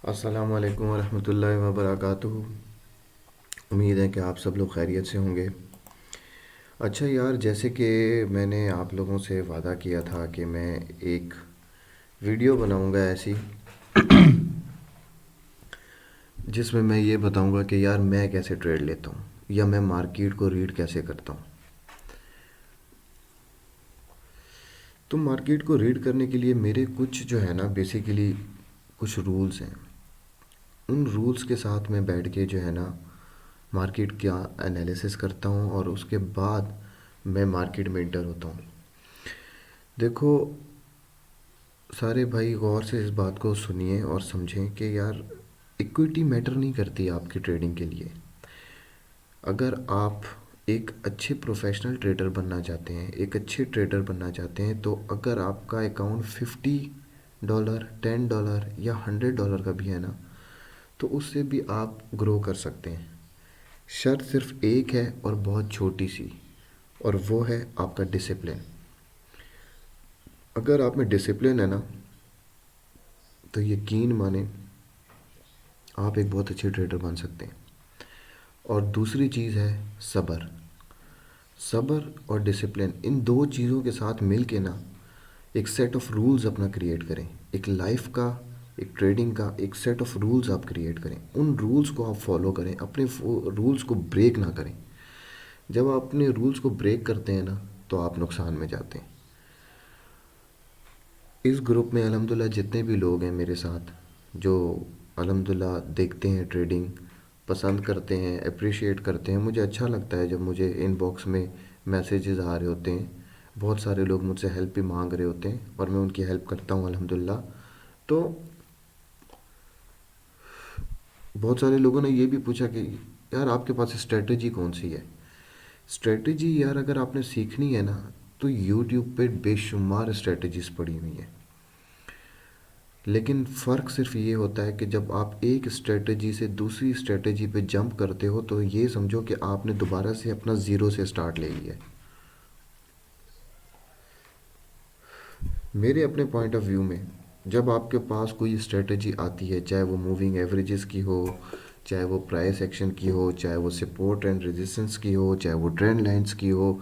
अस्सलाम वालेकुम वरहमतुल्लाहि वबरकातुहू। उम्मीद है कि आप सब लोग खैरियत से होंगे। अच्छा यार, जैसे कि मैंने आप लोगों से वादा किया था कि मैं एक वीडियो बनाऊंगा ऐसी जिसमें मैं ये बताऊंगा कि यार मैं कैसे ट्रेड लेता हूँ या मैं मार्केट को रीड कैसे करता हूँ। तो मार्केट को रीड करने के लिए मेरे कुछ जो है ना बेसिकली कुछ रूल्स हैं। उन रूल्स के साथ मैं बैठ के जो है ना मार्केट का एनालिसिस करता हूँ और उसके बाद मैं मार्केट में इंटर होता हूँ। देखो सारे भाई, गौर से इस बात को सुनिए और समझें कि यार इक्विटी मैटर नहीं करती आपकी ट्रेडिंग के लिए। अगर आप एक अच्छे प्रोफेशनल ट्रेडर बनना चाहते हैं, एक अच्छे ट्रेडर बनना चाहते हैं, तो अगर आपका अकाउंट $50, $10 या $100 का भी है ना, तो उससे भी आप ग्रो कर सकते हैं। शर्त सिर्फ एक है और बहुत छोटी सी, और वो है आपका डिसिप्लिन। अगर आप में डिसिप्लिन है ना, तो यकीन माने आप एक बहुत अच्छे ट्रेडर बन सकते हैं। और दूसरी चीज़ है सब्र। सब्र और डिसिप्लिन, इन दो चीज़ों के साथ मिल के ना एक सेट ऑफ रूल्स अपना क्रिएट करें। एक लाइफ का, एक ट्रेडिंग का एक सेट ऑफ रूल्स आप क्रिएट करें। उन रूल्स को आप फॉलो करें, अपने रूल्स को ब्रेक ना करें। जब आप अपने रूल्स को ब्रेक करते हैं ना, तो आप नुकसान में जाते हैं। इस ग्रुप में अल्हम्दुलिल्लाह जितने भी लोग हैं मेरे साथ, जो अल्हम्दुलिल्लाह देखते हैं ट्रेडिंग, पसंद करते हैं, अप्रिशिएट करते हैं, मुझे अच्छा लगता है जब मुझे इनबॉक्स में मैसेजेस आ रहे होते हैं। बहुत सारे लोग मुझसे हेल्प भी मांग रहे होते हैं और मैं उनकी हेल्प करता हूँ अल्हम्दुलिल्लाह। तो बहुत सारे लोगों ने ये भी पूछा कि यार आपके पास स्ट्रेटजी कौन सी है। स्ट्रेटजी यार अगर आपने सीखनी है ना, तो यूट्यूब पे बेशुमार स्ट्रेटजीज पड़ी हुई हैं। लेकिन फ़र्क सिर्फ ये होता है कि जब आप एक स्ट्रेटजी से दूसरी स्ट्रेटजी पे जंप करते हो, तो ये समझो कि आपने दोबारा से अपना ज़ीरो से स्टार्ट ले लिया है। मेरे अपने पॉइंट ऑफ व्यू में, जब आपके पास कोई स्ट्रेटजी आती है, चाहे वो मूविंग एवरेजेस की हो, चाहे वो प्राइस एक्शन की हो, चाहे वो सपोर्ट एंड रेजिस्टेंस की हो, चाहे वो ट्रेंड लाइंस की हो,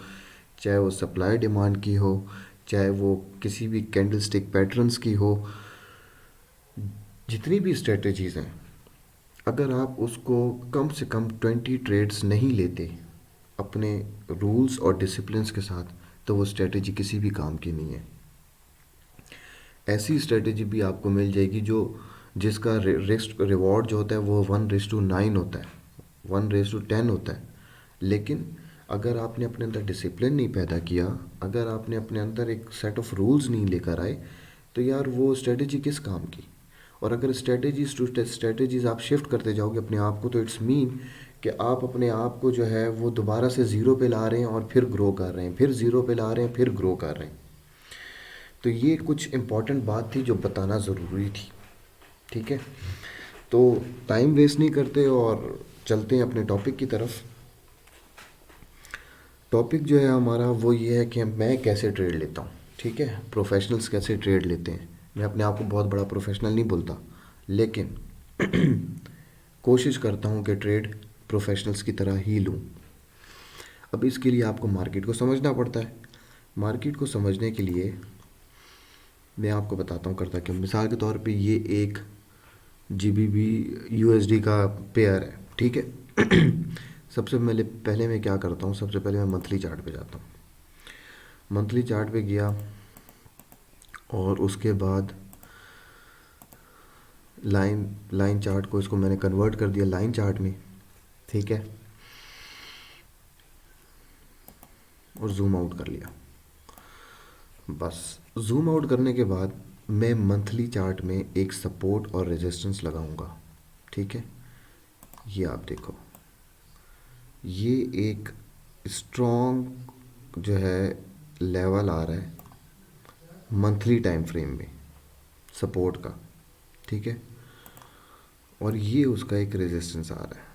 चाहे वो सप्लाई डिमांड की हो, चाहे वो किसी भी कैंडल स्टिक पैटर्न्स की हो, जितनी भी स्ट्रेटजीज़ हैं, अगर आप उसको कम से कम 20 ट्रेड्स नहीं लेते अपने रूल्स और डिसिप्लिन्स के साथ, तो वो स्ट्रेटजी किसी भी काम की नहीं है। ऐसी स्ट्रेटजी भी आपको मिल जाएगी जो जिसका रिस्क रिवॉर्ड जो होता है वो 1:9 होता है, 1:10 होता है। लेकिन अगर आपने अपने अंदर डिसिप्लिन नहीं पैदा किया, अगर आपने अपने अंदर एक सेट ऑफ रूल्स नहीं लेकर आए, तो यार वो स्ट्रेटजी किस काम की। और अगर स्ट्रेटजीज टू स्ट्रेटजीज आप शिफ्ट करते जाओगे अपने आप को, तो इट्स मीन कि आप अपने आप को जो है वो दोबारा से ज़ीरो पे ला रहे हैं और फिर ग्रो कर रहे हैं, फिर ज़ीरो पे ला रहे हैं, फिर ग्रो कर रहे हैं। तो ये कुछ इम्पॉर्टेंट बात थी जो बताना ज़रूरी थी। ठीक है, तो टाइम वेस्ट नहीं करते और चलते हैं अपने टॉपिक की तरफ। टॉपिक जो है हमारा वो ये है कि मैं कैसे ट्रेड लेता हूँ। ठीक है, प्रोफेशनल्स कैसे ट्रेड लेते हैं। मैं अपने आप को बहुत बड़ा प्रोफेशनल नहीं बोलता, लेकिन कोशिश करता हूँ कि ट्रेड प्रोफेशनल्स की तरह ही लूँ। अब इसके लिए आपको मार्केट को समझना पड़ता है। मार्केट को समझने के लिए मैं आपको बताता हूँ करता कि मिसाल के तौर पे ये एक GBP USD का पेयर है। ठीक है सबसे पहले पहले मैं क्या करता हूँ, सबसे पहले मैं मंथली चार्ट पे जाता हूँ। मंथली चार्ट पे गया और उसके बाद लाइन लाइन चार्ट को इसको मैंने कन्वर्ट कर दिया लाइन चार्ट में। ठीक है, और जूम आउट कर लिया। बस जूम आउट करने के बाद मैं मंथली चार्ट में एक सपोर्ट और रेजिस्टेंस लगाऊंगा। ठीक है, ये आप देखो, ये एक स्ट्रॉन्ग जो है लेवल आ रहा है मंथली टाइम फ्रेम में सपोर्ट का। ठीक है, और ये उसका एक रेजिस्टेंस आ रहा है।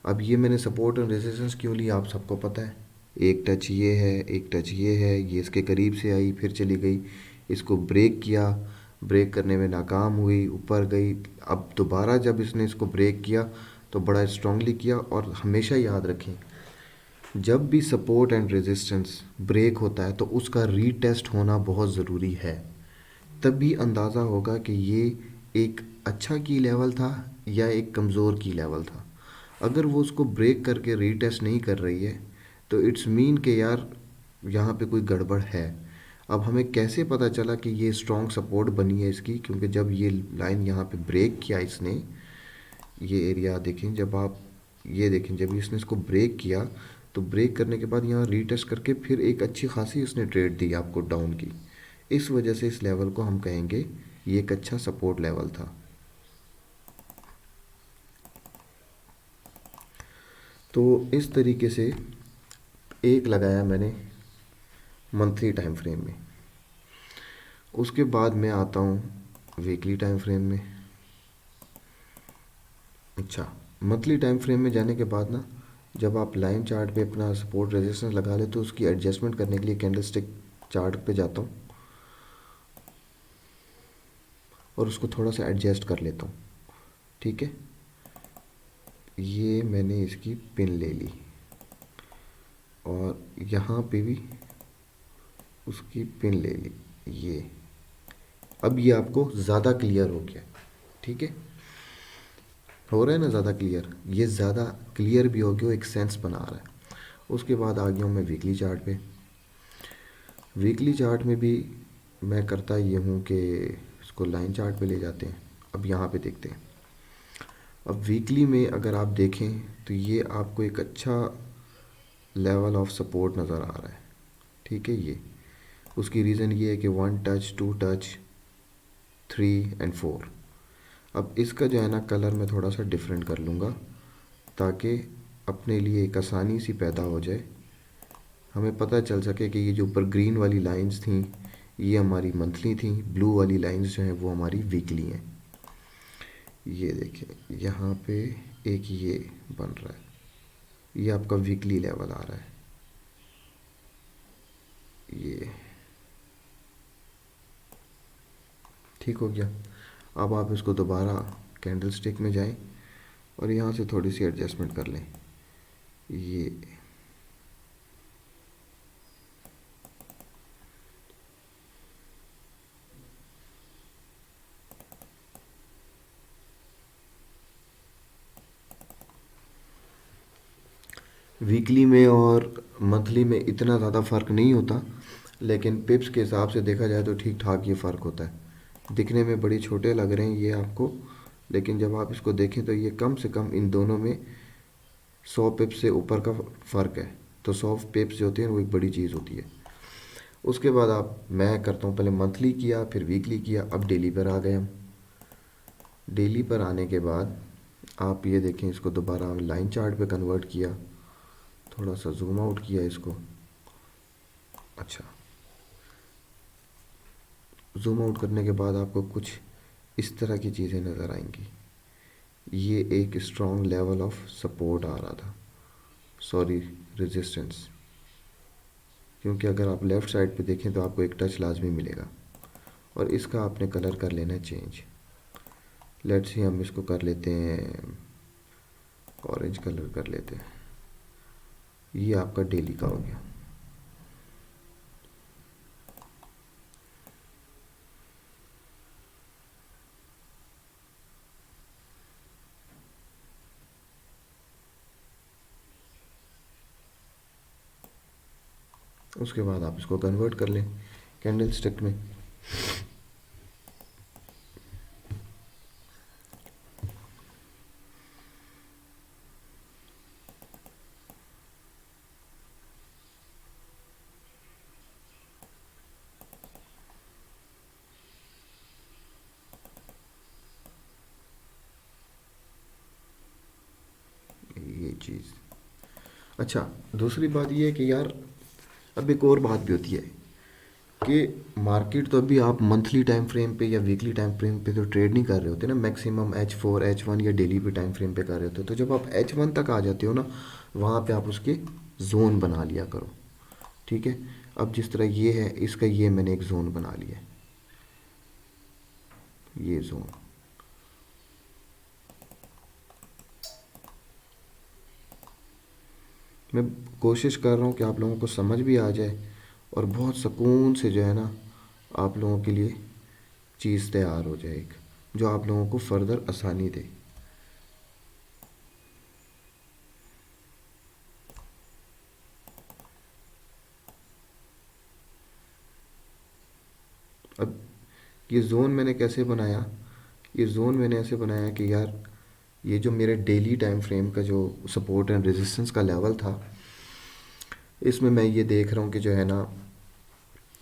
अब ये मैंने सपोर्ट और रेजिस्टेंस क्यों लिया आप सबको पता है। एक टच ये है, एक टच ये है, ये इसके करीब से आई फिर चली गई, इसको ब्रेक किया, ब्रेक करने में नाकाम हुई, ऊपर गई। अब दोबारा जब इसने इसको ब्रेक किया तो बड़ा स्ट्रांगली किया। और हमेशा याद रखें, जब भी सपोर्ट एंड रेजिस्टेंस ब्रेक होता है तो उसका रीटेस्ट होना बहुत ज़रूरी है। तभी अंदाज़ा होगा कि ये एक अच्छा की लेवल था या एक कमज़ोर की लेवल था। अगर वो उसको ब्रेक करके रीटेस्ट नहीं कर रही है तो इट्स मीन कि यार यहाँ पे कोई गड़बड़ है। अब हमें कैसे पता चला कि ये स्ट्रॉन्ग सपोर्ट बनी है इसकी? क्योंकि जब ये लाइन यहाँ पे ब्रेक किया इसने, ये एरिया देखें, जब आप ये देखें, जब इसने इसको ब्रेक किया तो ब्रेक करने के बाद यहाँ रीटेस्ट करके फिर एक अच्छी खासी उसने ट्रेड दी आपको डाउन की। इस वजह से इस लेवल को हम कहेंगे ये एक अच्छा सपोर्ट लेवल था। तो इस तरीके से एक लगाया मैंने मंथली टाइम फ्रेम में। उसके बाद मैं आता हूँ वीकली टाइम फ्रेम में। अच्छा, मंथली टाइम फ्रेम में जाने के बाद ना, जब आप लाइन चार्ट पे अपना सपोर्ट रेजिस्टेंस लगा ले तो उसकी एडजस्टमेंट करने के लिए कैंडलस्टिक चार्ट पे जाता हूँ और उसको थोड़ा सा एडजस्ट कर लेता हूँ। ठीक है, ये मैंने इसकी पिन ले ली और यहाँ पे भी उसकी पिन ले ली। ये अब ये आपको ज़्यादा क्लियर हो गया। ठीक है, हो रहा है ना ज़्यादा क्लियर? ये ज़्यादा क्लियर भी हो गया, एक सेंस बना रहा है। उसके बाद आ गया हूँ मैं वीकली चार्ट पे। वीकली चार्ट में भी मैं करता ये हूँ कि इसको लाइन चार्ट पे ले जाते हैं। अब यहाँ पे देखते हैं। अब वीकली में अगर आप देखें तो ये आपको एक अच्छा लेवल ऑफ सपोर्ट नज़र आ रहा है। ठीक है, ये उसकी रीज़न ये है कि 1 टच, 2 टच, 3 एंड 4। अब इसका जो है ना कलर मैं थोड़ा सा डिफरेंट कर लूँगा ताकि अपने लिए एक आसानी सी पैदा हो जाए। हमें पता चल सके कि ये जो ऊपर ग्रीन वाली लाइंस थी ये हमारी मंथली थी, ब्लू वाली लाइंस जो हैं वो हमारी वीकली हैं। ये देखें यहाँ पे एक ये बन रहा है, ये आपका वीकली लेवल आ रहा है। ये ठीक हो गया। अब आप इसको दोबारा कैंडल स्टिक में जाएं और यहाँ से थोड़ी सी एडजस्टमेंट कर लें। ये वीकली में और मंथली में इतना ज़्यादा फ़र्क नहीं होता, लेकिन पिप्स के हिसाब से देखा जाए तो ठीक ठाक ये फ़र्क होता है। दिखने में बड़े छोटे लग रहे हैं ये आपको, लेकिन जब आप इसको देखें तो ये कम से कम इन दोनों में 100 पिप्स से ऊपर का फ़र्क है। तो 100 पिप्स जो होती हैं वो एक बड़ी चीज़ होती है। उसके बाद मैं करता हूँ, पहले मंथली किया फिर वीकली किया, अब डेली पर आ गए हम। डेली पर आने के बाद आप ये देखें, इसको दोबारा लाइन चार्ट पे कन्वर्ट किया, थोड़ा सा जूम आउट किया इसको। अच्छा, जूम आउट करने के बाद आपको कुछ इस तरह की चीज़ें नज़र आएंगी। ये एक स्ट्रॉन्ग लेवल ऑफ सपोर्ट आ रहा था, सॉरी रेजिस्टेंस, क्योंकि अगर आप लेफ़्ट साइड पे देखें तो आपको एक टच लाजमी मिलेगा और इसका आपने कलर कर लेना है चेंज। लेट्स सी हम इसको कर लेते हैं ऑरेंज कलर कर लेते हैं। ये आपका डेली का हो गया। उसके बाद आप इसको कन्वर्ट कर लें कैंडल स्टिक में। ये चीज़। अच्छा, दूसरी बात ये है कि यार अब एक और बात भी होती है कि मार्केट तो अभी आप मंथली टाइम फ्रेम पे या वीकली टाइम फ्रेम पे तो ट्रेड नहीं कर रहे होते ना, मैक्सिमम H4 H1 या डेली पे टाइम फ्रेम पे कर रहे होते हो। तो जब आप H1 तक आ जाते हो ना, वहाँ पे आप उसके जोन बना लिया करो। ठीक है, अब जिस तरह ये है इसका, ये मैंने एक जोन बना लिया है। ये जोन। मैं कोशिश कर रहा हूँ कि आप लोगों को समझ भी आ जाए और बहुत सुकून से जो है ना आप लोगों के लिए चीज़ तैयार हो जाए एक, जो आप लोगों को फर्दर आसानी दे। अब ये ज़ोन मैंने कैसे बनाया? ये ज़ोन मैंने ऐसे बनाया कि यार ये जो मेरे डेली टाइम फ्रेम का जो सपोर्ट एंड रेजिस्टेंस का लेवल था, इसमें मैं ये देख रहा हूँ कि जो है ना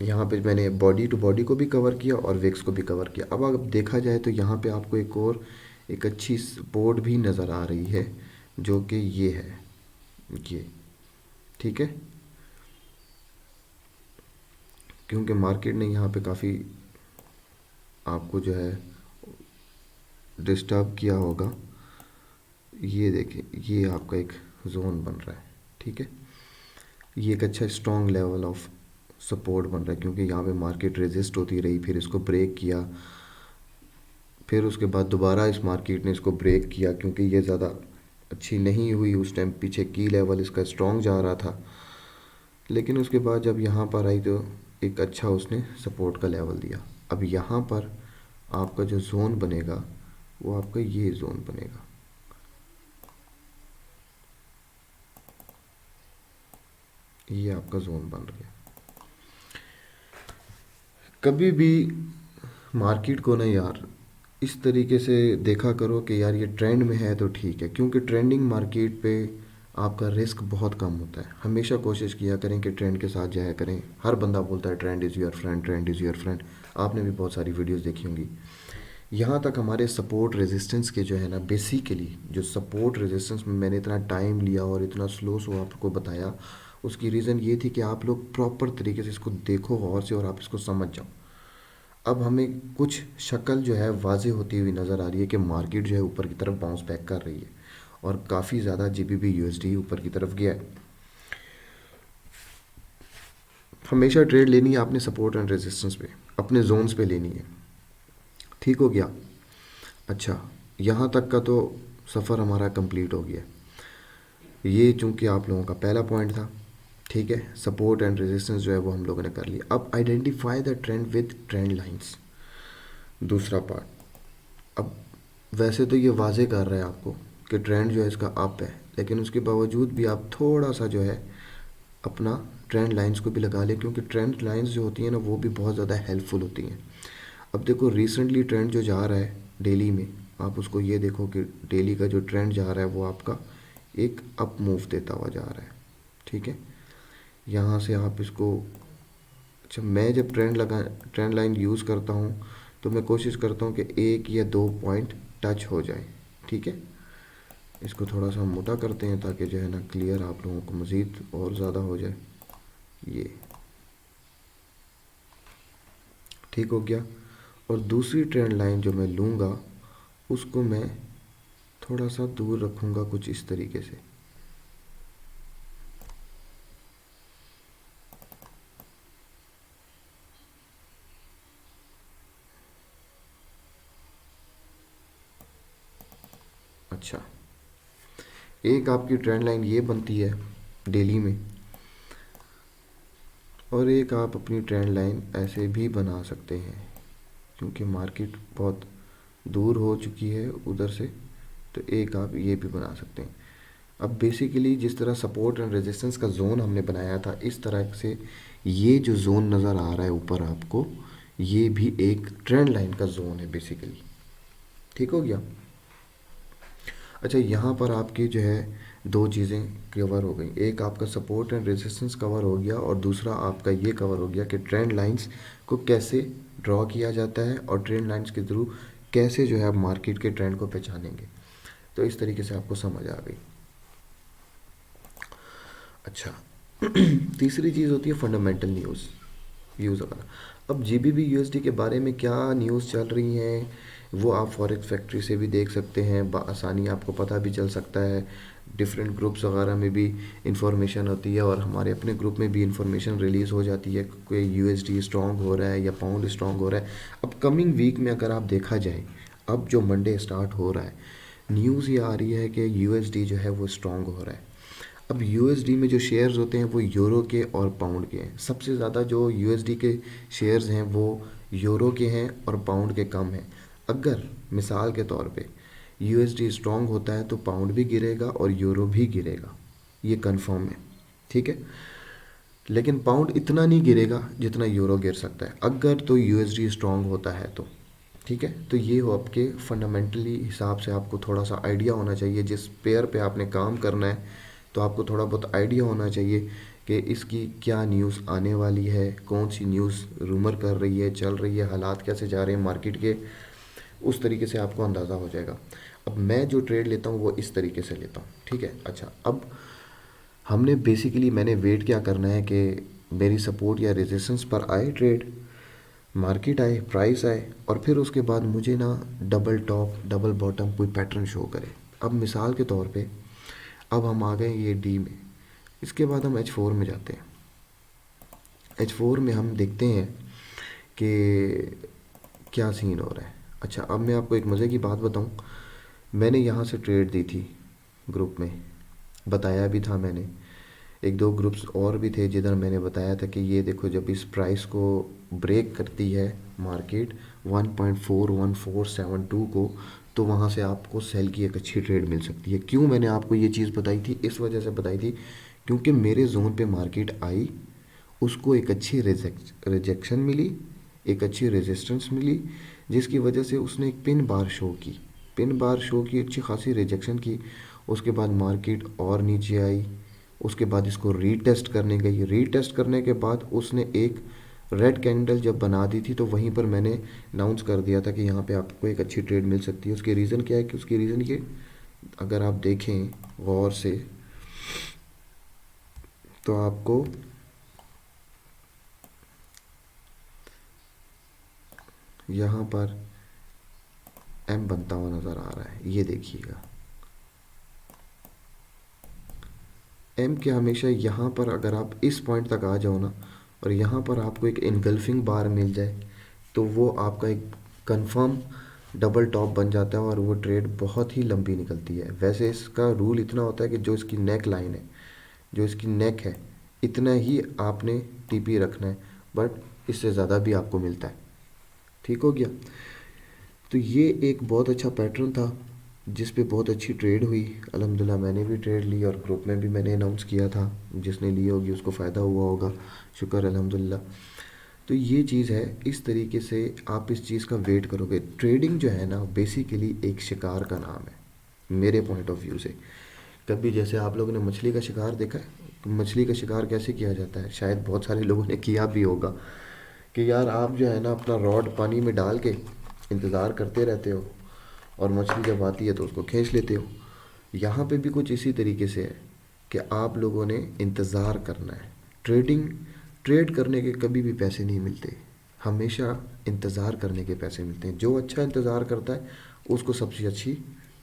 यहाँ पे मैंने बॉडी टू बॉडी को भी कवर किया और विक्स को भी कवर किया। अब अगर देखा जाए तो यहाँ पे आपको एक अच्छी सपोर्ट भी नज़र आ रही है, जो कि ये है, ये, ठीक है। क्योंकि मार्केट ने यहाँ पे काफ़ी आपको जो है डिस्टर्ब किया होगा। ये देखिए, ये आपका एक जोन बन रहा है, ठीक है। ये एक अच्छा स्ट्रॉन्ग लेवल ऑफ सपोर्ट बन रहा है, क्योंकि यहाँ पे मार्केट रेजिस्ट होती रही, फिर इसको ब्रेक किया, फिर उसके बाद दोबारा इस मार्केट ने इसको ब्रेक किया, क्योंकि ये ज़्यादा अच्छी नहीं हुई उस टाइम, पीछे की लेवल इसका स्ट्रॉन्ग जा रहा था। लेकिन उसके बाद जब यहाँ पर आई तो एक अच्छा उसने सपोर्ट का लेवल दिया। अब यहाँ पर आपका जो जोन बनेगा वो आपका ये जोन बनेगा। ये आपका जोन बन गया। कभी भी मार्केट को ना यार इस तरीके से देखा करो कि यार ये ट्रेंड में है तो ठीक है, क्योंकि ट्रेंडिंग मार्केट पे आपका रिस्क बहुत कम होता है। हमेशा कोशिश किया करें कि ट्रेंड के साथ जाया करें। हर बंदा बोलता है trend is your friend, trend is your friend. आपने भी बहुत सारी वीडियोस देखी होंगी। यहाँ तक हमारे सपोर्ट रेजिस्टेंस के जो है ना, बेसिकली जो सपोर्ट रेजिस्टेंस में मैंने इतना टाइम लिया और इतना स्लो आपको बताया, उसकी रीज़न ये थी कि आप लोग प्रॉपर तरीके से इसको देखो गौर से और आप इसको समझ जाओ। अब हमें कुछ शक्ल जो है वाज़ेह होती हुई नज़र आ रही है कि मार्केट जो है ऊपर की तरफ बाउंस बैक कर रही है और काफ़ी ज़्यादा जीबीपी यूएसडी ऊपर की तरफ गया है। हमेशा ट्रेड लेनी है आपने सपोर्ट एंड रेजिस्टेंस पे, अपने जोन्स पे लेनी है, ठीक हो गया। अच्छा, यहाँ तक का तो सफ़र हमारा कंप्लीट हो गया। ये चूंकि आप लोगों का पहला पॉइंट था, ठीक है। सपोर्ट एंड रेजिस्टेंस जो है वो हम लोगों ने कर लिया। अब identify the trend with trend lines, दूसरा पार्ट। अब वैसे तो ये वाजे कर रहा है आपको कि ट्रेंड जो है इसका अप है, लेकिन उसके बावजूद भी आप थोड़ा सा जो है अपना ट्रेंड लाइंस को भी लगा लें, क्योंकि ट्रेंड लाइंस जो होती हैं ना वो भी बहुत ज़्यादा हेल्पफुल होती हैं। अब देखो रिसेंटली ट्रेंड जो जा रहा है डेली में, आप उसको ये देखो कि डेली का जो ट्रेंड जा रहा है वो आपका एक अप मूव देता हुआ जा रहा है, ठीक है। यहाँ से आप इसको, अच्छा मैं जब ट्रेंड लाइन यूज़ करता हूँ तो मैं कोशिश करता हूँ कि एक या दो पॉइंट टच हो जाए, ठीक है। इसको थोड़ा सा मोटा करते हैं ताकि जो है ना क्लियर आप लोगों को मज़ीद और ज़्यादा हो जाए। ये ठीक हो गया। और दूसरी ट्रेंड लाइन जो मैं लूँगा उसको मैं थोड़ा सा दूर रखूँगा कुछ इस तरीके से। अच्छा, एक आपकी ट्रेंड लाइन ये बनती है डेली में, और एक आप अपनी ट्रेंड लाइन ऐसे भी बना सकते हैं, क्योंकि मार्केट बहुत दूर हो चुकी है उधर से, तो एक आप ये भी बना सकते हैं। अब बेसिकली जिस तरह सपोर्ट एंड रेजिस्टेंस का जोन हमने बनाया था, इस तरह से ये जो जोन नज़र आ रहा है ऊपर आपको, ये भी एक ट्रेंड लाइन का जोन है बेसिकली, ठीक हो गया। अच्छा, यहाँ पर आपकी जो है दो चीज़ें कवर हो गई, एक आपका सपोर्ट एंड रेजिस्टेंस कवर हो गया और दूसरा आपका ये कवर हो गया कि ट्रेंड लाइंस को कैसे ड्रॉ किया जाता है और ट्रेंड लाइंस के थ्रू कैसे जो है आप मार्केट के ट्रेंड को पहचानेंगे। तो इस तरीके से आपको समझ आ गई। अच्छा तीसरी चीज़ होती है फंडामेंटल न्यूज़ व्यूज़ वगैरह। अब जीबीपी यूएसडी के बारे में क्या न्यूज़ चल रही हैं वो आप फॉरेक्स फैक्ट्री से भी देख सकते हैं, आसानी आपको पता भी चल सकता है। डिफरेंट ग्रुप्स वगैरह में भी इंफॉर्मेशन होती है, और हमारे अपने ग्रुप में भी इंफॉर्मेशन रिलीज़ हो जाती है, कोई यूएसडी स्ट्रॉन्ग हो रहा है या पाउंड स्ट्रॉन्ग हो रहा है। अब कमिंग वीक में अगर आप देखा जाए, अब जो मंडे स्टार्ट हो रहा है, न्यूज़ ये आ रही है कि यूएसडी जो है वो स्ट्रॉन्ग हो रहा है। अब यूएसडी में जो शेयर्स होते हैं वो यूरो के और पाउंड के हैं। सबसे ज़्यादा जो यूएसडी के शेयर्स हैं वो यूरो के हैं और पाउंड के कम हैं। अगर मिसाल के तौर पे यूएसडी स्ट्रॉन्ग होता है तो पाउंड भी गिरेगा और यूरो भी गिरेगा, ये कंफर्म है, ठीक है। लेकिन पाउंड इतना नहीं गिरेगा जितना यूरो गिर सकता है अगर तो यूएसडी स्ट्रॉन्ग होता है तो, ठीक है। तो ये हो आपके फंडामेंटली हिसाब से आपको थोड़ा सा आइडिया होना चाहिए, जिस पेयर पे आपने काम करना है तो आपको थोड़ा बहुत आइडिया होना चाहिए कि इसकी क्या न्यूज़ आने वाली है, कौन सी न्यूज़ रूमर कर रही है, चल रही है, हालात कैसे जा रहे हैं मार्केट के, उस तरीके से आपको अंदाज़ा हो जाएगा। अब मैं जो ट्रेड लेता हूँ वो इस तरीके से लेता हूँ, ठीक है। अच्छा, अब हमने बेसिकली मैंने वेट क्या करना है कि मेरी सपोर्ट या रेजिस्टेंस पर आए ट्रेड, मार्केट आए, प्राइस आए, और फिर उसके बाद मुझे ना डबल टॉप डबल बॉटम कोई पैटर्न शो करे। अब मिसाल के तौर पे अब हम आ गए ये डी में, इसके बाद हम H4 में जाते हैं। H4 में हम देखते हैं कि क्या सीन हो रहा है। अच्छा, अब मैं आपको एक मज़े की बात बताऊं, मैंने यहाँ से ट्रेड दी थी ग्रुप में, बताया भी था मैंने, एक दो ग्रुप्स और भी थे जिधर मैंने बताया था कि ये देखो जब इस प्राइस को ब्रेक करती है मार्केट 1.41472 को, तो वहाँ से आपको सेल की एक अच्छी ट्रेड मिल सकती है। क्यों मैंने आपको ये चीज़ बताई थी? इस वजह से बताई थी क्योंकि मेरे जोन पे मार्केट आई, उसको एक अच्छी रिजेक्शन मिली, एक अच्छी रेजिस्टेंस मिली, जिसकी वजह से उसने एक पिन बार शो की, पिन बार शो की, अच्छी खासी रिजेक्शन की। उसके बाद मार्केट और नीचे आई, उसके बाद इसको रीटेस्ट करने गई, रीटेस्ट करने के बाद उसने एक रेड कैंडल जब बना दी थी तो वहीं पर मैंने अनाउंस कर दिया था कि यहाँ पे आपको एक अच्छी ट्रेड मिल सकती है। उसकी रीज़न क्या है कि उसकी रीज़न ये, अगर आप देखें गौर से तो आपको यहाँ पर एम बनता हुआ नज़र आ रहा है, ये देखिएगा एम के हमेशा यहाँ पर अगर आप इस पॉइंट तक आ जाओ ना और यहाँ पर आपको एक इनगल्फिंग बार मिल जाए तो वो आपका एक कंफर्म डबल टॉप बन जाता है और वो ट्रेड बहुत ही लंबी निकलती है। वैसे इसका रूल इतना होता है कि जो इसकी नेक लाइन है, जो इसकी नेक है, इतना ही आपने टीपी रखना है, बट इससे ज़्यादा भी आपको मिलता है। ठीक हो गया। तो ये एक बहुत अच्छा पैटर्न था जिस पे बहुत अच्छी ट्रेड हुई, अल्हम्दुलिल्लाह मैंने भी ट्रेड ली और ग्रुप में भी मैंने अनाउंस किया था, जिसने ली होगी उसको फ़ायदा हुआ होगा, शुक्र अल्हम्दुलिल्लाह। तो ये चीज़ है, इस तरीके से आप इस चीज़ का वेट करोगे। ट्रेडिंग जो है ना बेसिकली एक शिकार का नाम है मेरे पॉइंट ऑफ व्यू से। कभी जैसे आप लोगों ने मछली का शिकार देखा है, तो मछली का शिकार कैसे किया जाता है, शायद बहुत सारे लोगों ने किया भी होगा कि यार आप जो है ना अपना रॉड पानी में डाल के इंतज़ार करते रहते हो और मछली जब आती है तो उसको खींच लेते हो। यहाँ पे भी कुछ इसी तरीके से है कि आप लोगों ने इंतज़ार करना है। ट्रेड करने के कभी भी पैसे नहीं मिलते, हमेशा इंतज़ार करने के पैसे मिलते हैं। जो अच्छा इंतज़ार करता है उसको सबसे अच्छी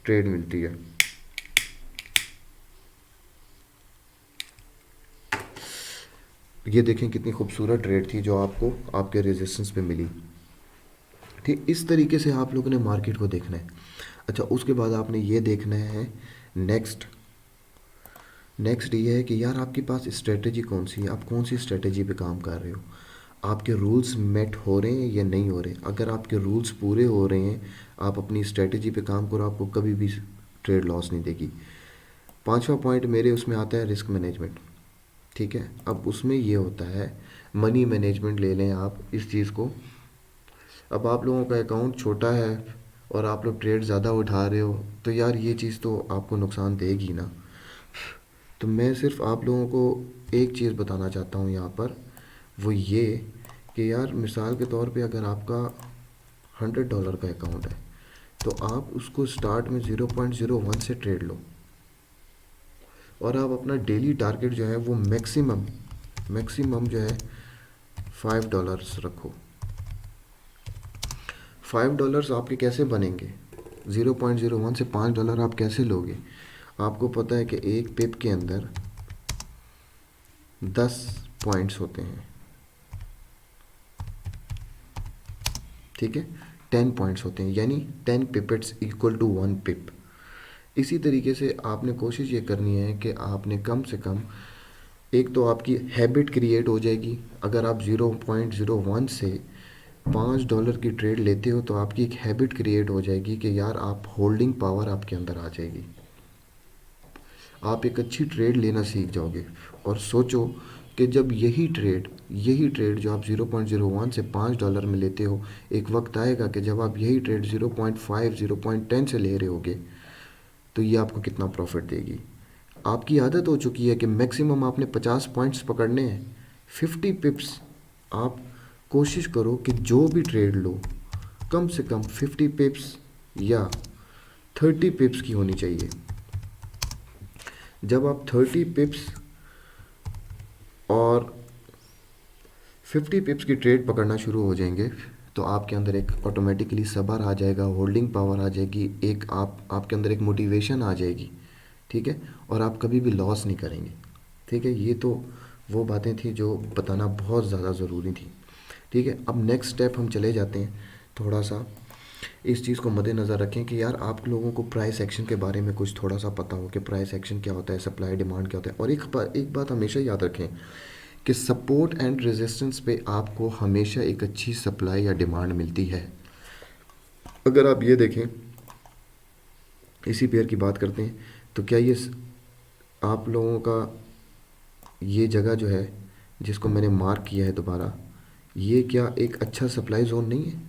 ट्रेड मिलती है। ये देखें कितनी खूबसूरत ट्रेड थी जो आपको आपके रेजिस्टेंस पे मिली। ठीक इस तरीके से आप लोगों ने मार्केट को देखना है। अच्छा, उसके बाद आपने ये देखना है नेक्स्ट ये है कि यार आपके पास स्ट्रेटजी कौन सी है, आप कौन सी स्ट्रेटजी पे काम कर रहे हो, आपके रूल्स मेट हो रहे हैं या नहीं हो रहे। अगर आपके रूल्स पूरे हो रहे हैं, आप अपनी स्ट्रेटजी पे काम करो, आपको कभी भी ट्रेड लॉस नहीं देगी। पांचवा पॉइंट मेरे उसमें आता है रिस्क मैनेजमेंट। ठीक है, अब उसमें ये होता है मनी मैनेजमेंट, ले लें आप इस चीज़ को। अब आप लोगों का अकाउंट छोटा है और आप लोग ट्रेड ज़्यादा उठा रहे हो तो यार ये चीज़ तो आपको नुकसान देगी ना। तो मैं सिर्फ आप लोगों को एक चीज़ बताना चाहता हूँ यहाँ पर, वो ये कि यार मिसाल के तौर पे अगर आपका $100 का अकाउंट है तो आप उसको स्टार्ट में 0.01 से ट्रेड लो और आप अपना डेली टारगेट जो है वो मैक्सिमम जो है $5 रखो। $5 आपके कैसे बनेंगे, 0.01 से $5 आप कैसे लोगे। आपको पता है कि एक पिप के अंदर 10 पॉइंट्स होते हैं, ठीक है, 10 पॉइंट्स होते हैं, यानी 10 पिपेट्स इक्वल टू 1 पिप। इसी तरीके से आपने कोशिश ये करनी है कि आपने कम से कम, एक तो आपकी हैबिट क्रिएट हो जाएगी। अगर आप 0.01 से $5 की ट्रेड लेते हो तो आपकी एक हैबिट क्रिएट हो जाएगी कि यार आप होल्डिंग पावर आपके अंदर आ जाएगी, आप एक अच्छी ट्रेड लेना सीख जाओगे। और सोचो कि जब यही ट्रेड जो आप 0.01 से $5 में लेते हो, एक वक्त आएगा कि जब आप यही ट्रेड 0.5 0.10 से ले रहे होगे तो ये आपको कितना प्रॉफिट देगी। आपकी आदत हो चुकी है कि मैक्सिमम आपने 50 पॉइंट्स पकड़ने हैं, 50 पिप्स। आप कोशिश करो कि जो भी ट्रेड लो कम से कम 50 पिप्स या 30 पिप्स की होनी चाहिए। जब आप 30 पिप्स और 50 पिप्स की ट्रेड पकड़ना शुरू हो जाएंगे तो आपके अंदर एक ऑटोमेटिकली सब्र आ जाएगा, होल्डिंग पावर आ जाएगी, एक आपके अंदर एक मोटिवेशन आ जाएगी, ठीक है, और आप कभी भी लॉस नहीं करेंगे, ठीक है। ये तो वो बातें थी जो बताना बहुत ज़्यादा ज़रूरी थी, ठीक है। अब नेक्स्ट स्टेप हम चले जाते हैं। थोड़ा सा इस चीज़ को मद्देनज़र रखें कि यार आप लोगों को प्राइस एक्शन के बारे में कुछ थोड़ा सा पता हो कि प्राइस एक्शन क्या होता है, सप्लाई डिमांड क्या होता है। और एक बात हमेशा याद रखें कि सपोर्ट एंड रेजिस्टेंस पे आपको हमेशा एक अच्छी सप्लाई या डिमांड मिलती है। अगर आप ये देखें, इसी पेयर की बात करते हैं, तो क्या ये आप लोगों का ये जगह जो है जिसको मैंने मार्क किया है दोबारा, ये क्या एक अच्छा सप्लाई जोन नहीं है?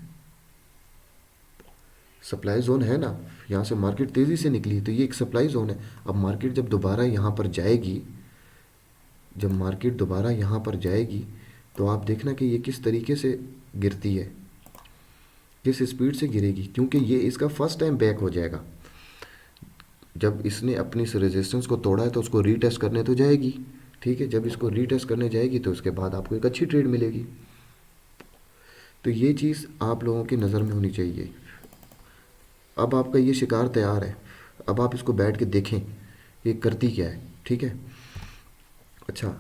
सप्लाई जोन है ना, यहाँ से मार्केट तेज़ी से निकली तो ये एक सप्लाई जोन है। अब मार्केट जब दोबारा यहाँ पर जाएगी, जब मार्केट दोबारा यहाँ पर जाएगी तो आप देखना कि ये किस तरीके से गिरती है, किस स्पीड से गिरेगी, क्योंकि ये इसका फर्स्ट टाइम बैक हो जाएगा। जब इसने अपनी इस रेजिस्टेंस को तोड़ा है तो उसको रीटेस्ट करने तो जाएगी, ठीक है। जब इसको रीटेस्ट करने जाएगी तो उसके बाद आपको एक अच्छी ट्रेड मिलेगी। तो ये चीज़ आप लोगों की नज़र में होनी चाहिए। अब आपका ये शिकार तैयार है, अब आप इसको बैठ के देखें ये करती क्या है, ठीक है। अच्छा,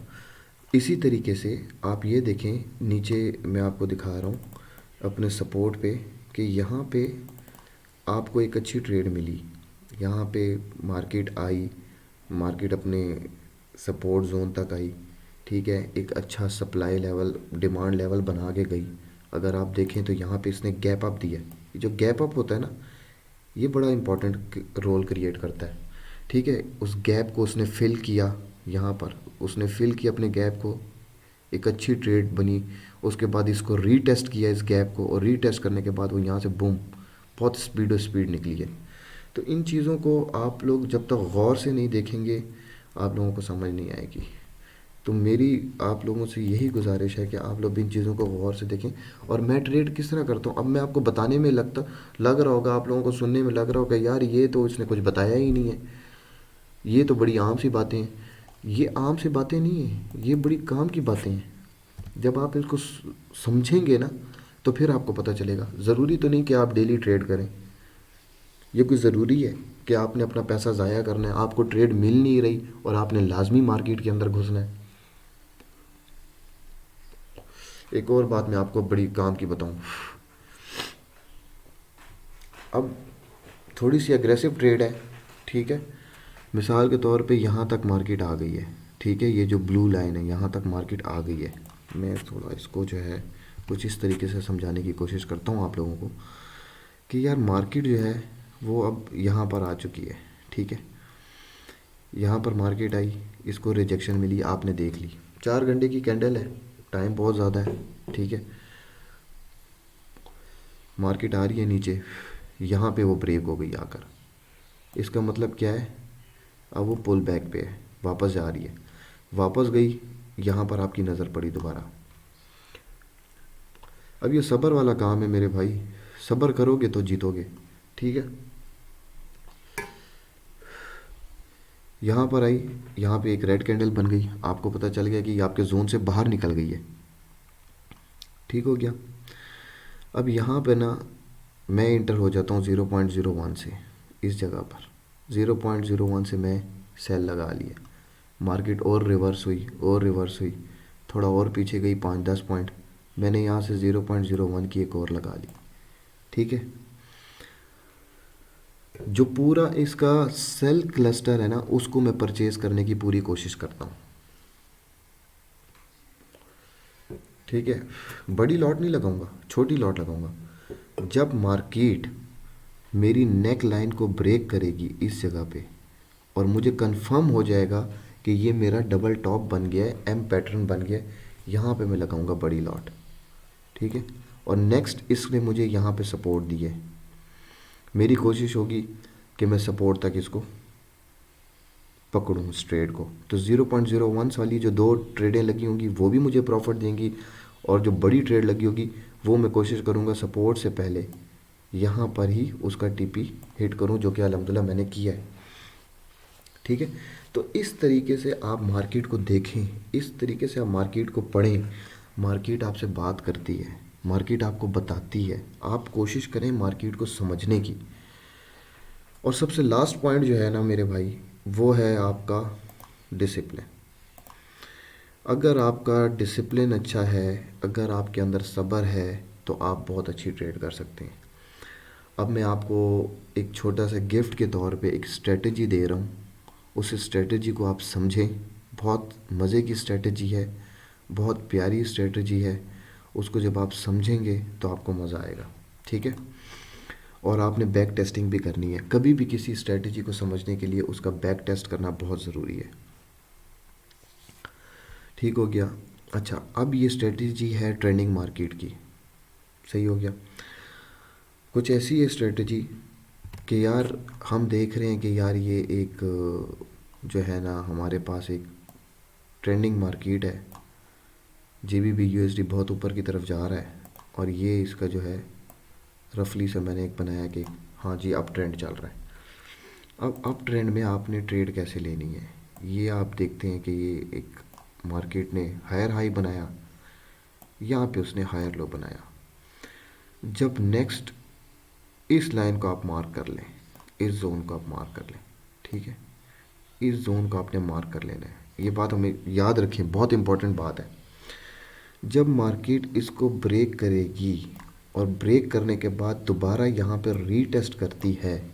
इसी तरीके से आप ये देखें, नीचे मैं आपको दिखा रहा हूँ अपने सपोर्ट पे कि यहाँ पे आपको एक अच्छी ट्रेड मिली, यहाँ पे मार्केट आई, मार्केट अपने सपोर्ट जोन तक आई, ठीक है, एक अच्छा सप्लाई लेवल डिमांड लेवल बना के गई। अगर आप देखें तो यहाँ पे इसने गैप अप दिया। ये जो गैप अप होता है ना, ये बड़ा इंपॉर्टेंट रोल क्रिएट करता है, ठीक है। उस गैप को उसने फिल किया, यहाँ पर उसने फिल किया अपने गैप को, एक अच्छी ट्रेड बनी। उसके बाद इसको रीटेस्ट किया इस गैप को, और रीटेस्ट करने के बाद वो यहाँ से बूम बहुत स्पीड निकली है। तो इन चीज़ों को आप लोग जब तक गौर से नहीं देखेंगे आप लोगों को समझ नहीं आएगी। तो मेरी आप लोगों से यही गुजारिश है कि आप लोग इन चीज़ों को गौर से देखें। और मैं ट्रेड किस तरह करता हूँ, अब मैं आपको बताने में लग रहा होगा, आप लोगों को सुनने में लग रहा होगा यार ये तो इसने कुछ बताया ही नहीं है, ये तो बड़ी आम सी बातें हैं। ये आम सी बातें नहीं हैं, ये बड़ी काम की बातें हैं। जब आप इसको समझेंगे ना तो फिर आपको पता चलेगा। ज़रूरी तो नहीं कि आप डेली ट्रेड करें, ये कोई ज़रूरी है कि आपने अपना पैसा ज़ाया करना है, आपको ट्रेड मिल नहीं रही और आपने लाजमी मार्केट के अंदर घुसना है। एक और बात मैं आपको बड़ी काम की बताऊं, अब थोड़ी सी एग्रेसिव ट्रेड है, ठीक है। मिसाल के तौर पे यहाँ तक मार्केट आ गई है, ठीक है, ये जो ब्लू लाइन है यहाँ तक मार्केट आ गई है। मैं थोड़ा इसको जो है कुछ इस तरीके से समझाने की कोशिश करता हूँ आप लोगों को कि यार मार्केट जो है वो अब यहाँ पर आ चुकी है, ठीक है। यहाँ पर मार्केट आई, इसको रिजेक्शन मिली, आपने देख ली, 4 घंटे की कैंडल है, टाइम बहुत ज़्यादा है, ठीक है। मार्केट आ रही है नीचे, यहाँ पे वो ब्रेक हो गई आकर, इसका मतलब क्या है, अब वो पुल बैक पे है, वापस जा रही है, वापस गई, यहाँ पर आपकी नज़र पड़ी दोबारा। अब ये सब्र वाला काम है मेरे भाई, सब्र करोगे तो जीतोगे, ठीक है। यहाँ पर आई, यहाँ पे एक रेड कैंडल बन गई, आपको पता चल गया कि ये आपके जोन से बाहर निकल गई है, ठीक हो गया। अब यहाँ पे ना मैं इंटर हो जाता हूँ 0.01 से इस जगह पर, 0.01 से मैं सेल लगा लिया, मार्केट और रिवर्स हुई और रिवर्स हुई, थोड़ा और पीछे गई 5-10 पॉइंट, मैंने यहाँ से 0.01 की एक और लगा ली। ठीक है, जो पूरा इसका सेल क्लस्टर है ना, उसको मैं परचेज करने की पूरी कोशिश करता हूँ। ठीक है, बड़ी लॉट नहीं लगाऊंगा, छोटी लॉट लगाऊंगा। जब मार्केट मेरी नेक लाइन को ब्रेक करेगी इस जगह पे, और मुझे कंफर्म हो जाएगा कि ये मेरा डबल टॉप बन गया है, एम पैटर्न बन गया है, यहाँ पे मैं लगाऊंगा बड़ी लॉट। ठीक है, और नेक्स्ट इसने मुझे यहाँ पे सपोर्ट दिया है, मेरी कोशिश होगी कि मैं सपोर्ट तक इसको पकड़ूँ इस ट्रेड को। तो 0.01 वाली जो दो ट्रेडें लगी होंगी वो भी मुझे प्रॉफिट देंगी, और जो बड़ी ट्रेड लगी होगी वो मैं कोशिश करूँगा सपोर्ट से पहले यहाँ पर ही उसका टीपी हिट करूँ, जो कि अल्हम्दुलिल्लाह मैंने किया है। ठीक है, तो इस तरीके से आप मार्केट को देखें, इस तरीके से आप मार्केट को पढ़ें। मार्केट आपसे बात करती है, मार्केट आपको बताती है, आप कोशिश करें मार्केट को समझने की। और सबसे लास्ट पॉइंट जो है ना मेरे भाई, वो है आपका डिसिप्लिन। अगर आपका डिसिप्लिन अच्छा है, अगर आपके अंदर सब्र है, तो आप बहुत अच्छी ट्रेड कर सकते हैं। अब मैं आपको एक छोटा सा गिफ्ट के तौर पे एक स्ट्रेटजी दे रहा हूँ, उस स्ट्रेटजी को आप समझें। बहुत मज़े की स्ट्रेटजी है, बहुत प्यारी स्ट्रेटजी है, उसको जब आप समझेंगे तो आपको मज़ा आएगा। ठीक है, और आपने बैक टेस्टिंग भी करनी है। कभी भी किसी स्ट्रेटजी को समझने के लिए उसका बैक टेस्ट करना बहुत ज़रूरी है। ठीक हो गया। अच्छा, अब ये स्ट्रेटजी है ट्रेंडिंग मार्केट की, सही हो गया। कुछ ऐसी है स्ट्रेटजी कि यार हम देख रहे हैं कि यार ये एक जो है ना हमारे पास एक ट्रेंडिंग मार्केट है, जीबीपी यूएसडी बहुत ऊपर की तरफ जा रहा है, और ये इसका जो है रफली से मैंने एक बनाया कि हाँ जी अप ट्रेंड चल रहा है। अब अप ट्रेंड में आपने ट्रेड कैसे लेनी है, ये आप देखते हैं कि ये एक मार्केट ने हायर हाई बनाया, यहाँ पे उसने हायर लो बनाया। जब नेक्स्ट इस लाइन को आप मार्क कर लें, इस जोन को आप मार्क कर लें, ठीक है, इस जोन को आपने मार्क कर लेना है। ये बात हमें याद रखें, बहुत इंपॉर्टेंट बात है। जब मार्केट इसको ब्रेक करेगी और ब्रेक करने के बाद दोबारा यहाँ पर रीटेस्ट करती है,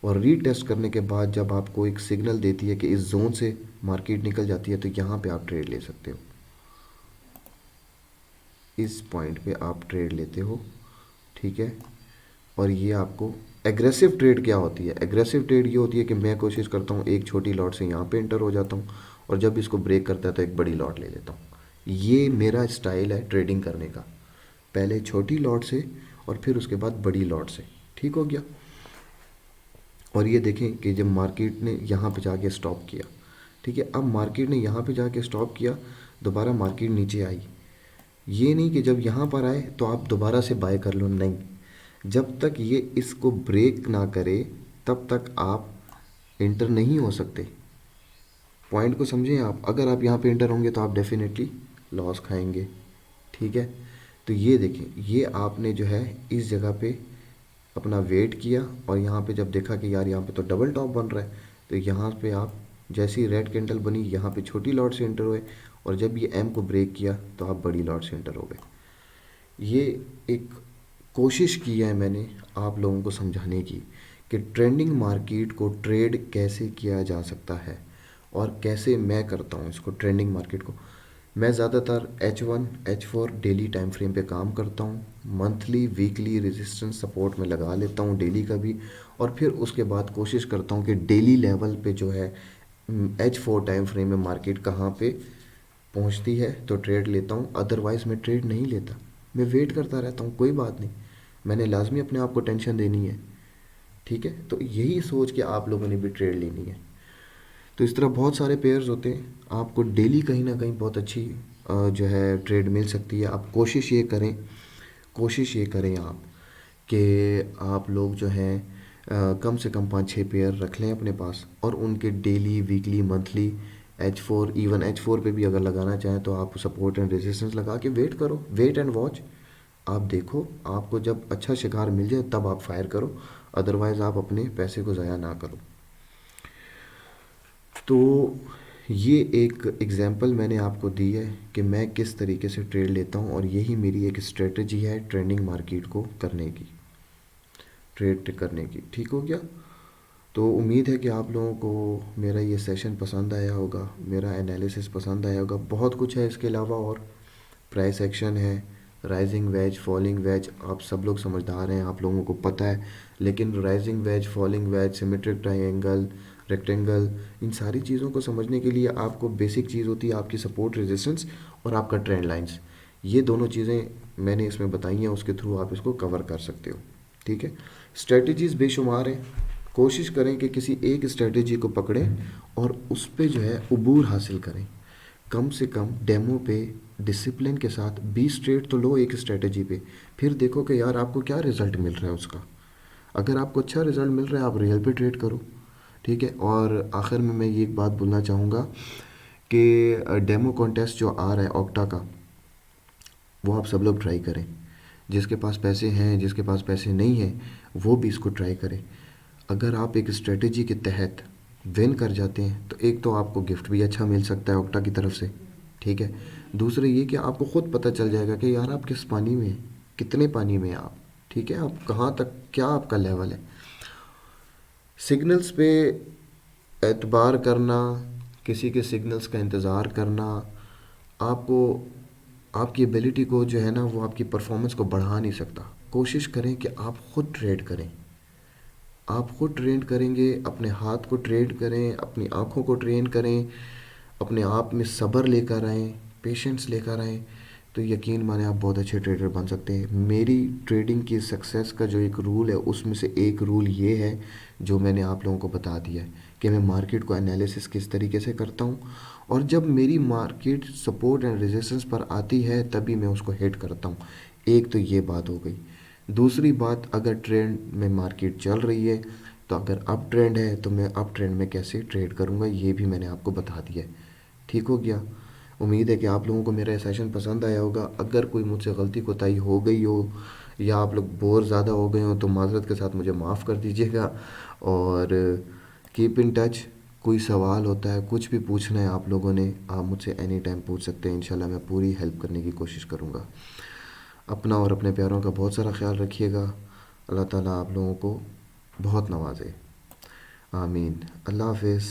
और रीटेस्ट करने के बाद जब आपको एक सिग्नल देती है कि इस जोन से मार्केट निकल जाती है, तो यहाँ पे आप ट्रेड ले सकते हो, इस पॉइंट पे आप ट्रेड लेते हो। ठीक है, और ये आपको एग्रेसिव ट्रेड क्या होती है, एग्रेसिव ट्रेड ये होती है कि मैं कोशिश करता हूँ एक छोटी लॉट से यहाँ पे एंटर हो जाता हूँ, और जब इसको ब्रेक करता है तो एक बड़ी लॉट ले लेता हूँ। ये मेरा स्टाइल है ट्रेडिंग करने का, पहले छोटी लॉट से और फिर उसके बाद बड़ी लॉट से। ठीक हो गया। और ये देखें कि जब मार्केट ने यहाँ पे जाके स्टॉप किया, ठीक है, अब मार्केट ने यहाँ पे जाके स्टॉप किया, दोबारा मार्केट नीचे आई। ये नहीं कि जब यहाँ पर आए तो आप दोबारा से बाय कर लो, नहीं, जब तक ये इसको ब्रेक ना करे तब तक आप इंटर नहीं हो सकते। पॉइंट को समझें आप, अगर आप यहाँ पे इंटर होंगे तो आप डेफिनेटली लॉस खाएंगे। ठीक है, तो ये देखें, ये आपने जो है इस जगह पे अपना वेट किया, और यहाँ पे जब देखा कि यार यहाँ पे तो डबल टॉप बन रहा है, तो यहाँ पे आप जैसी रेड कैंडल बनी यहाँ पे छोटी लॉट से एंटर हुए, और जब ये एम को ब्रेक किया तो आप बड़ी लॉट से एंटर हो गए। ये एक कोशिश की है मैंने आप लोगों को समझाने की कि ट्रेंडिंग मार्केट को ट्रेड कैसे किया जा सकता है, और कैसे मैं करता हूँ इसको ट्रेंडिंग मार्केट को। मैं ज़्यादातर H1 H4 daily time frame पे काम करता हूँ, मंथली वीकली रेजिस्टेंस सपोर्ट में लगा लेता हूँ डेली का भी, और फिर उसके बाद कोशिश करता हूँ कि डेली लेवल पे जो है H4 टाइम फ्रेम में मार्केट कहाँ पे पहुँचती है तो ट्रेड लेता हूँ, अदरवाइज़ मैं ट्रेड नहीं लेता, मैं वेट करता रहता हूँ। कोई बात नहीं, मैंने लाजमी अपने आप को टेंशन देनी है। ठीक है, तो यही सोच के आप लोगों ने भी ट्रेड लेनी है। तो इस तरह बहुत सारे पेयर्स होते हैं, आपको डेली कहीं ना कहीं बहुत अच्छी जो है ट्रेड मिल सकती है। आप कोशिश ये करें, कोशिश ये करें आप कि आप लोग जो हैं कम से कम 5-6 पेयर रख लें अपने पास, और उनके daily weekly monthly H4, even H4 पे भी अगर लगाना चाहें तो आप सपोर्ट एंड रेजिस्टेंस लगा के वेट करो, वेट एंड वॉच। आप देखो, आपको जब अच्छा शिकार मिल जाए तब आप फायर करो, अदरवाइज़ आप अपने पैसे को ज़ाया ना करो। तो ये एक एग्ज़ाम्पल मैंने आपको दी है कि मैं किस तरीके से ट्रेड लेता हूँ, और यही मेरी एक स्ट्रेटजी है ट्रेंडिंग मार्केट को करने की, ट्रेड करने की। ठीक हो गया? तो उम्मीद है कि आप लोगों को मेरा ये सेशन पसंद आया होगा, मेरा एनालिसिस पसंद आया होगा। बहुत कुछ है इसके अलावा और, प्राइस एक्शन है, राइजिंग वेज, फॉलिंग वेज, आप सब लोग समझदार हैं, आप लोगों को पता है। लेकिन rising wedge, falling wedge, symmetric triangle, rectangle, इन सारी चीज़ों को समझने के लिए आपको बेसिक चीज़ होती है आपकी सपोर्ट, रेजिस्टेंस और आपका ट्रेंड लाइंस। ये दोनों चीज़ें मैंने इसमें बताई हैं, उसके थ्रू आप इसको कवर कर सकते हो। ठीक है? स्ट्रेटजीज़ बेशुमार हैं, कोशिश करें कि किसी एक स्ट्रेटजी को पकड़ें और उस पे जो है उबूर हासिल करें। कम से कम डेमो पे डिसिप्लिन के साथ 20 ट्रेड तो लो एक स्ट्रेटजी पे, फिर देखो कि यार आपको क्या रिज़ल्ट मिल रहा है उसका। अगर आपको अच्छा रिज़ल्ट मिल रहा है, आप रियल पे ट्रेड करो। ठीक है? और आखिर में मैं ये एक बात बोलना चाहूँगा कि डेमो कॉन्टेस्ट जो आ रहा है ऑक्टा का, वो आप सब लोग ट्राई करें। जिसके पास पैसे हैं, जिसके पास पैसे नहीं हैं, वो भी इसको ट्राई करें। अगर आप एक स्ट्रेटजी के तहत विन कर जाते हैं तो एक तो आपको गिफ्ट भी अच्छा मिल सकता है ऑक्टा की तरफ से। ठीक है? दूसरे ये कि आपको ख़ुद पता चल जाएगा कि यार आप किस पानी में हैं, कितने पानी में हैं आप। ठीक है? आप कहाँ तक, क्या आपका लेवल है। सिग्नल्स पे एतबार करना, किसी के सिग्नल्स का इंतज़ार करना, आपको, आपकी एबिलिटी को जो है ना, वो आपकी परफॉर्मेंस को बढ़ा नहीं सकता। कोशिश करें कि आप ख़ुद ट्रेड करें। आप खुद ट्रेन करेंगे, अपने हाथ को ट्रेन करें, अपनी आँखों को ट्रेन करें, अपने आप में सब्र लेकर आएँ, पेशेंस लेकर आएँ, तो यकीन माने आप बहुत अच्छे ट्रेडर बन सकते हैं। मेरी ट्रेडिंग की सक्सेस का जो एक रूल है, उसमें से एक रूल ये है जो मैंने आप लोगों को बता दिया है कि मैं मार्केट को एनालिसिस किस तरीके से करता हूँ, और जब मेरी मार्केट सपोर्ट एंड रेजिस्टेंस पर आती है तभी मैं उसको हिट करता हूँ। एक तो ये बात हो गई। दूसरी बात, अगर ट्रेंड में मार्केट चल रही है तो अगर अप ट्रेंड है तो मैं अप ट्रेंड में कैसे ट्रेड करूँगा, ये भी मैंने आपको बता दिया है। ठीक हो गया? उम्मीद है कि आप लोगों को मेरा सेशन पसंद आया होगा। अगर कोई मुझसे गलती कोताही हो गई हो या आप लोग बोर ज़्यादा हो गए हो तो माज़रत के साथ मुझे माफ़ कर दीजिएगा। और कीप इन टच। कोई सवाल होता है, कुछ भी पूछना है आप लोगों ने, आप मुझसे एनी टाइम पूछ सकते हैं। इंशाल्लाह मैं पूरी हेल्प करने की कोशिश करूँगा। अपना और अपने प्यारों का बहुत सारा ख्याल रखिएगा। अल्लाह ताला आप लोगों को बहुत नवाज़े। आमीन। अल्लाह हाफ़िज़।